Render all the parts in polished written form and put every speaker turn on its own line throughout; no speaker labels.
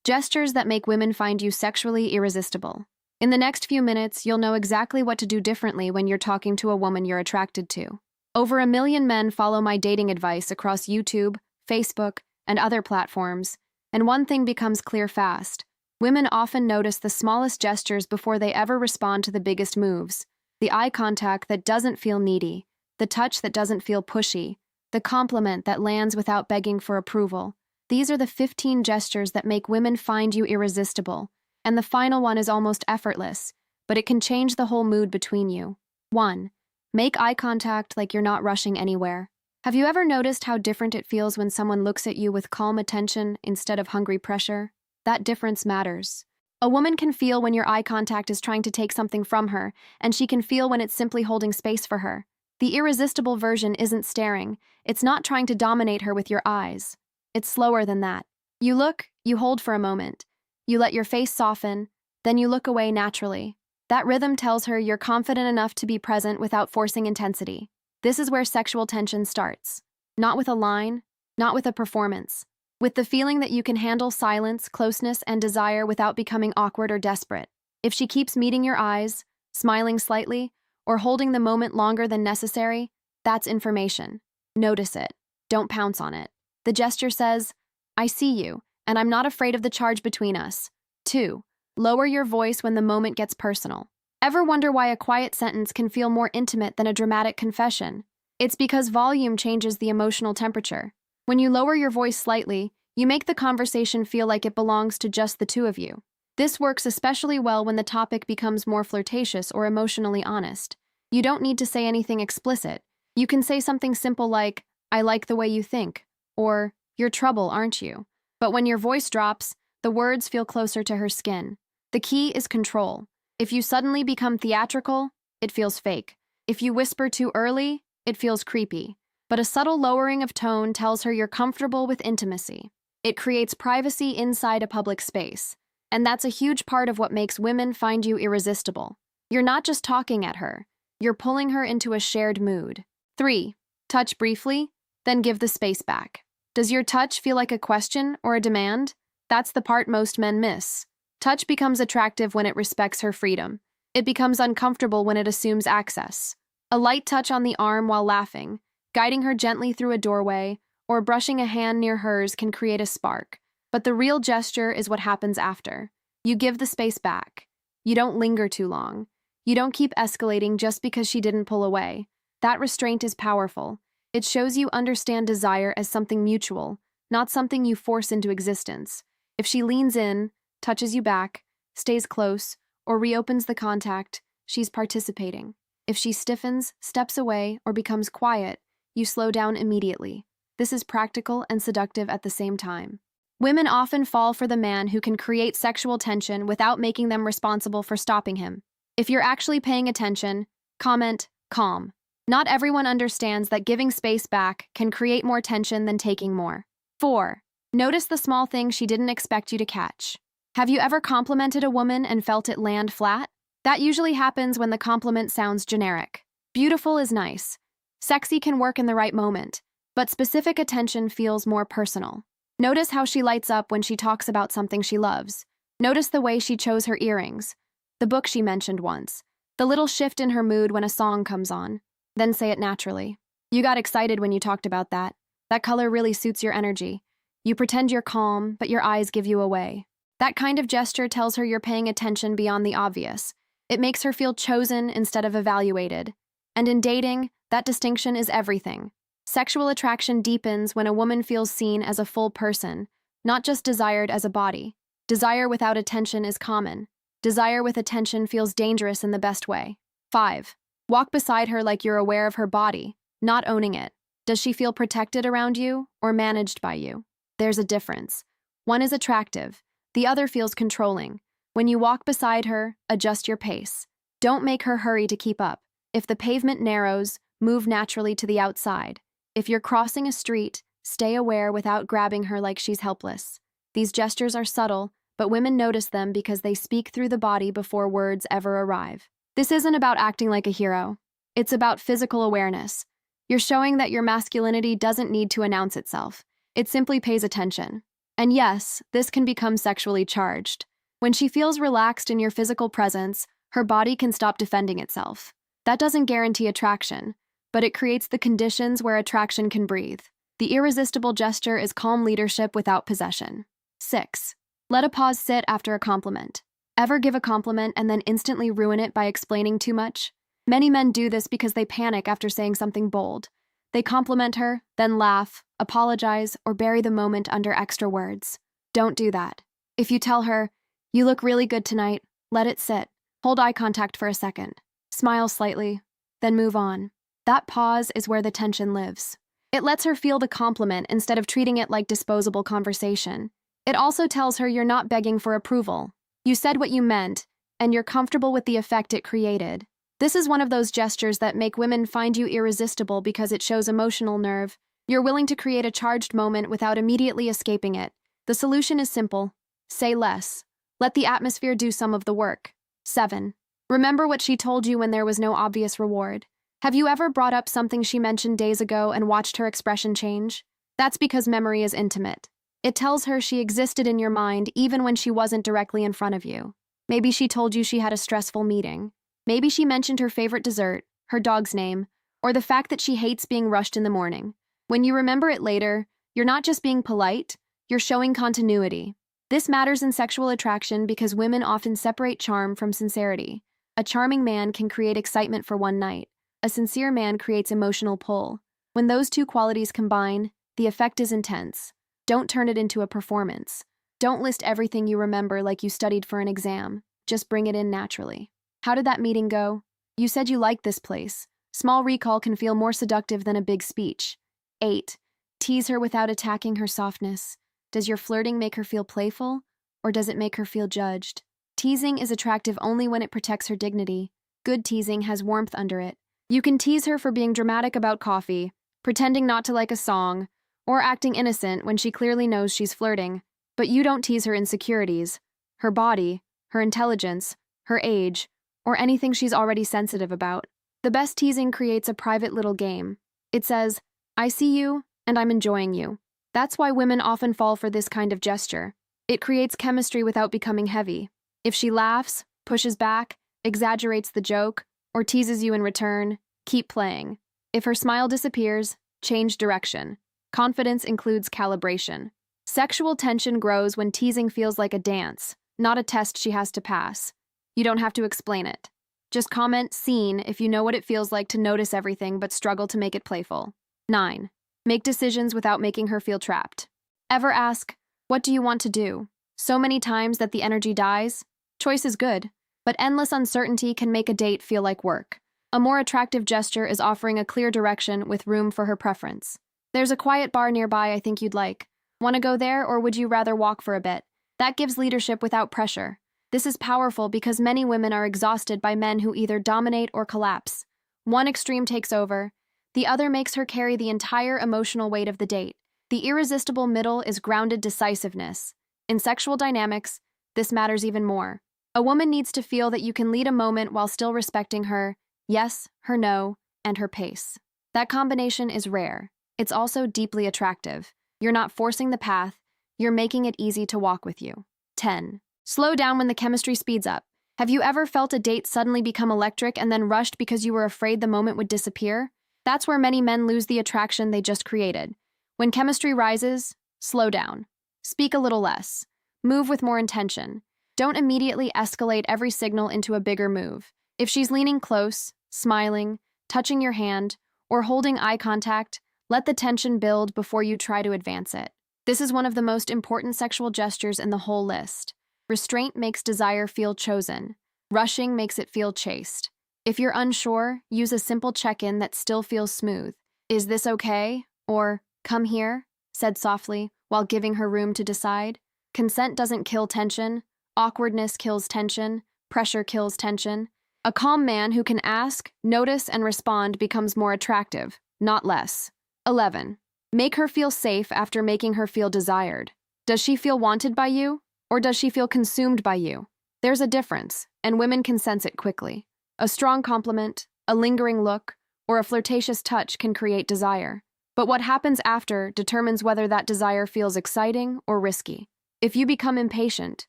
Gestures that make women find you sexually irresistible. In the next few minutes, you'll know exactly what to do differently when you're talking to a woman you're attracted to. Over 1 million men follow my dating advice across YouTube, Facebook, and other platforms, and one thing becomes clear fast. Women often notice the smallest gestures before they ever respond to the biggest moves. The eye contact that doesn't feel needy, the touch that doesn't feel pushy, the compliment that lands without begging for approval. These are the 15 gestures that make women find you irresistible. And the final one is almost effortless, but it can change the whole mood between you. 1. Make eye contact like you're not rushing anywhere. Have you ever noticed how different it feels when someone looks at you with calm attention instead of hungry pressure? That difference matters. A woman can feel when your eye contact is trying to take something from her, and she can feel when it's simply holding space for her. The irresistible version isn't staring. It's not trying to dominate her with your eyes. It's slower than that. You look, you hold for a moment. You let your face soften, then you look away naturally. That rhythm tells her you're confident enough to be present without forcing intensity. This is where sexual tension starts. Not with a line, not with a performance. With the feeling that you can handle silence, closeness, and desire without becoming awkward or desperate. If she keeps meeting your eyes, smiling slightly, or holding the moment longer than necessary, that's information. Notice it. Don't pounce on it. The gesture says, I see you, and I'm not afraid of the charge between us. 2. Lower your voice when the moment gets personal. Ever wonder why a quiet sentence can feel more intimate than a dramatic confession? It's because volume changes the emotional temperature. When you lower your voice slightly, you make the conversation feel like it belongs to just the two of you. This works especially well when the topic becomes more flirtatious or emotionally honest. You don't need to say anything explicit. You can say something simple like, I like the way you think, or, you're trouble, aren't you? But when your voice drops, the words feel closer to her skin. The key is control. If you suddenly become theatrical, it feels fake. If you whisper too early, it feels creepy. But a subtle lowering of tone tells her you're comfortable with intimacy. It creates privacy inside a public space. And that's a huge part of what makes women find you irresistible. You're not just talking at her. You're pulling her into a shared mood. 3. Touch briefly, then give the space back. Does your touch feel like a question or a demand? That's the part most men miss. Touch becomes attractive when it respects her freedom. It becomes uncomfortable when it assumes access. A light touch on the arm while laughing, guiding her gently through a doorway, or brushing a hand near hers can create a spark. But the real gesture is what happens after. You give the space back. You don't linger too long. You don't keep escalating just because she didn't pull away. That restraint is powerful. It shows you understand desire as something mutual, not something you force into existence. If she leans in, touches you back, stays close, or reopens the contact, she's participating. If she stiffens, steps away, or becomes quiet, you slow down immediately. This is practical and seductive at the same time. Women often fall for the man who can create sexual tension without making them responsible for stopping him. If you're actually paying attention, comment, calm. Not everyone understands that giving space back can create more tension than taking more. 4. Notice the small things she didn't expect you to catch. Have you ever complimented a woman and felt it land flat? That usually happens when the compliment sounds generic. Beautiful is nice. Sexy can work in the right moment, but specific attention feels more personal. Notice how she lights up when she talks about something she loves. Notice the way she chose her earrings, the book she mentioned once, the little shift in her mood when a song comes on. Then say it naturally. You got excited when you talked about that. That color really suits your energy. You pretend you're calm, but your eyes give you away. That kind of gesture tells her you're paying attention beyond the obvious. It makes her feel chosen instead of evaluated. And in dating, that distinction is everything. Sexual attraction deepens when a woman feels seen as a full person, not just desired as a body. Desire without attention is common. Desire with attention feels dangerous in the best way. 5. Walk beside her like you're aware of her body, not owning it. Does she feel protected around you or managed by you? There's a difference. One is attractive. The other feels controlling. When you walk beside her, adjust your pace. Don't make her hurry to keep up. If the pavement narrows, move naturally to the outside. If you're crossing a street, stay aware without grabbing her like she's helpless. These gestures are subtle, but women notice them because they speak through the body before words ever arrive. This isn't about acting like a hero. It's about physical awareness. You're showing that your masculinity doesn't need to announce itself. It simply pays attention. And yes, this can become sexually charged. When she feels relaxed in your physical presence, her body can stop defending itself. That doesn't guarantee attraction, but it creates the conditions where attraction can breathe. The irresistible gesture is calm leadership without possession. 6. Let a pause sit after a compliment. Ever give a compliment and then instantly ruin it by explaining too much? Many men do this because they panic after saying something bold. They compliment her, then laugh, apologize, or bury the moment under extra words. Don't do that. If you tell her, "You look really good tonight," let it sit. Hold eye contact for a second. Smile slightly, then move on. That pause is where the tension lives. It lets her feel the compliment instead of treating it like disposable conversation. It also tells her you're not begging for approval. You said what you meant, and you're comfortable with the effect it created. This is one of those gestures that make women find you irresistible because it shows emotional nerve. You're willing to create a charged moment without immediately escaping it. The solution is simple. Say less. Let the atmosphere do some of the work. 7. Remember what she told you when there was no obvious reward. Have you ever brought up something she mentioned days ago and watched her expression change? That's because memory is intimate. It tells her she existed in your mind even when she wasn't directly in front of you. Maybe she told you she had a stressful meeting. Maybe she mentioned her favorite dessert, her dog's name, or the fact that she hates being rushed in the morning. When you remember it later, you're not just being polite, you're showing continuity. This matters in sexual attraction because women often separate charm from sincerity. A charming man can create excitement for one night. A sincere man creates emotional pull. When those two qualities combine, the effect is intense. Don't turn it into a performance. Don't list everything you remember like you studied for an exam. Just bring it in naturally. How did that meeting go? You said you liked this place. Small recall can feel more seductive than a big speech. 8. Tease her without attacking her softness. Does your flirting make her feel playful, or does it make her feel judged? Teasing is attractive only when it protects her dignity. Good teasing has warmth under it. You can tease her for being dramatic about coffee, pretending not to like a song, or acting innocent when she clearly knows she's flirting. But you don't tease her insecurities, her body, her intelligence, her age, or anything she's already sensitive about. The best teasing creates a private little game. It says, "I see you, and I'm enjoying you." That's why women often fall for this kind of gesture. It creates chemistry without becoming heavy. If she laughs, pushes back, exaggerates the joke, or teases you in return, keep playing. If her smile disappears, change direction. Confidence includes calibration. Sexual tension grows when teasing feels like a dance, not a test she has to pass. You don't have to explain it. Just comment "seen" if you know what it feels like to notice everything but struggle to make it playful. 9. Make decisions without making her feel trapped. Ever ask, "What do you want to do?" so many times that the energy dies? Choice is good, but endless uncertainty can make a date feel like work. A more attractive gesture is offering a clear direction with room for her preference. "There's a quiet bar nearby I think you'd like. Want to go there, or would you rather walk for a bit?" That gives leadership without pressure. This is powerful because many women are exhausted by men who either dominate or collapse. One extreme takes over, the other makes her carry the entire emotional weight of the date. The irresistible middle is grounded decisiveness. In sexual dynamics, this matters even more. A woman needs to feel that you can lead a moment while still respecting her yes, her no, and her pace. That combination is rare. It's also deeply attractive. You're not forcing the path, you're making it easy to walk with you. 10. Slow down when the chemistry speeds up. Have you ever felt a date suddenly become electric and then rushed because you were afraid the moment would disappear? That's where many men lose the attraction they just created. When chemistry rises, slow down. Speak a little less. Move with more intention. Don't immediately escalate every signal into a bigger move. If she's leaning close, smiling, touching your hand, or holding eye contact, let the tension build before you try to advance it. This is one of the most important sexual gestures in the whole list. Restraint makes desire feel chosen. Rushing makes it feel chaste. If you're unsure, use a simple check-in that still feels smooth. "Is this okay?" or "Come here," said softly, while giving her room to decide. Consent doesn't kill tension. Awkwardness kills tension. Pressure kills tension. A calm man who can ask, notice, and respond becomes more attractive, not less. 11. Make her feel safe after making her feel desired. Does she feel wanted by you? Or does she feel consumed by you? There's a difference, and women can sense it quickly. A strong compliment, a lingering look, or a flirtatious touch can create desire. But what happens after determines whether that desire feels exciting or risky. If you become impatient,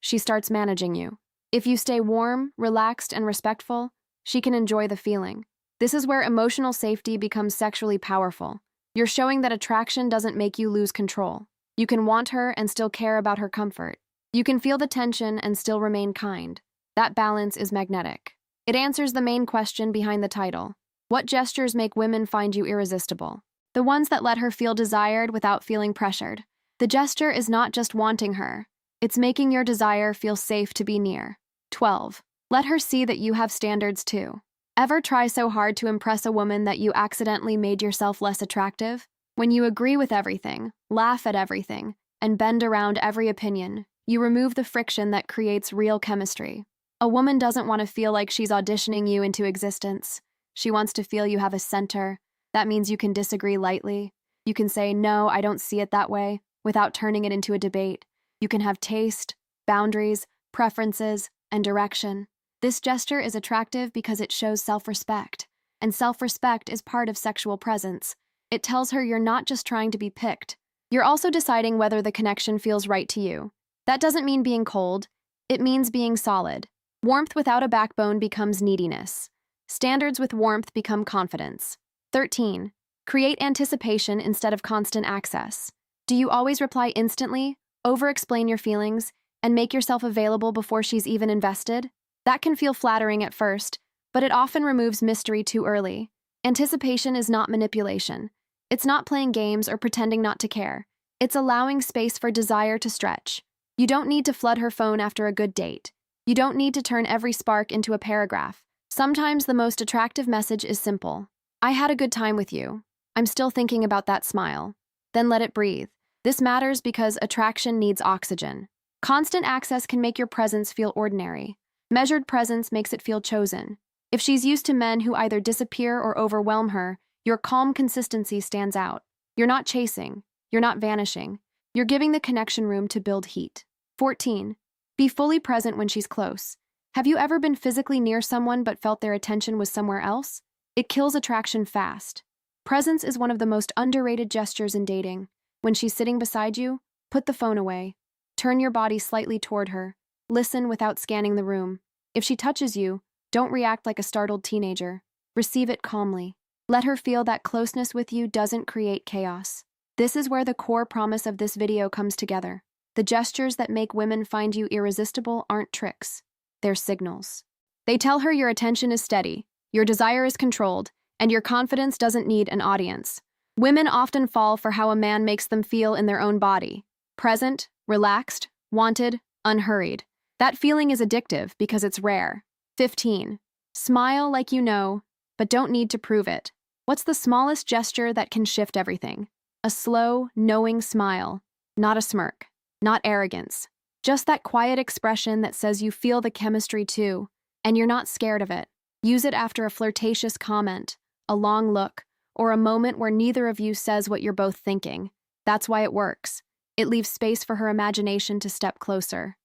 she starts managing you. If you stay warm, relaxed, and respectful, she can enjoy the feeling. This is where emotional safety becomes sexually powerful. You're showing that attraction doesn't make you lose control. You can want her and still care about her comfort. You can feel the tension and still remain kind. That balance is magnetic. It answers the main question behind the title. What gestures make women find you irresistible? The ones that let her feel desired without feeling pressured. The gesture is not just wanting her. It's making your desire feel safe to be near. 12. Let her see that you have standards too. Ever try so hard to impress a woman that you accidentally made yourself less attractive? When you agree with everything, laugh at everything, and bend around every opinion, you remove the friction that creates real chemistry. A woman doesn't want to feel like she's auditioning you into existence. She wants to feel you have a center. That means you can disagree lightly. You can say, "No, I don't see it that way," without turning it into a debate. You can have taste, boundaries, preferences, and direction. This gesture is attractive because it shows self-respect, and self-respect is part of sexual presence. It tells her you're not just trying to be picked. You're also deciding whether the connection feels right to you. That doesn't mean being cold. It means being solid. Warmth without a backbone becomes neediness. Standards with warmth become confidence. 13. Create anticipation instead of constant access. Do you always reply instantly, over-explain your feelings, and make yourself available before she's even invested? That can feel flattering at first, but it often removes mystery too early. Anticipation is not manipulation. It's not playing games or pretending not to care. It's allowing space for desire to stretch. You don't need to flood her phone after a good date. You don't need to turn every spark into a paragraph. Sometimes the most attractive message is simple. "I had a good time with you. I'm still thinking about that smile." Then let it breathe. This matters because attraction needs oxygen. Constant access can make your presence feel ordinary. Measured presence makes it feel chosen. If she's used to men who either disappear or overwhelm her, your calm consistency stands out. You're not chasing. You're not vanishing. You're giving the connection room to build heat. 14. Be fully present when she's close. Have you ever been physically near someone but felt their attention was somewhere else? It kills attraction fast. Presence is one of the most underrated gestures in dating. When she's sitting beside you, put the phone away. Turn your body slightly toward her. Listen without scanning the room. If she touches you, don't react like a startled teenager. Receive it calmly. Let her feel that closeness with you doesn't create chaos. This is where the core promise of this video comes together. The gestures that make women find you irresistible aren't tricks. They're signals. They tell her your attention is steady, your desire is controlled, and your confidence doesn't need an audience. Women often fall for how a man makes them feel in their own body. Present, relaxed, wanted, unhurried. That feeling is addictive because it's rare. 15. Smile like you know, but don't need to prove it. What's the smallest gesture that can shift everything? A slow, knowing smile. Not a smirk. Not arrogance. Just that quiet expression that says you feel the chemistry too, and you're not scared of it. Use it after a flirtatious comment, a long look, or a moment where neither of you says what you're both thinking. That's why it works. It leaves space for her imagination to step closer.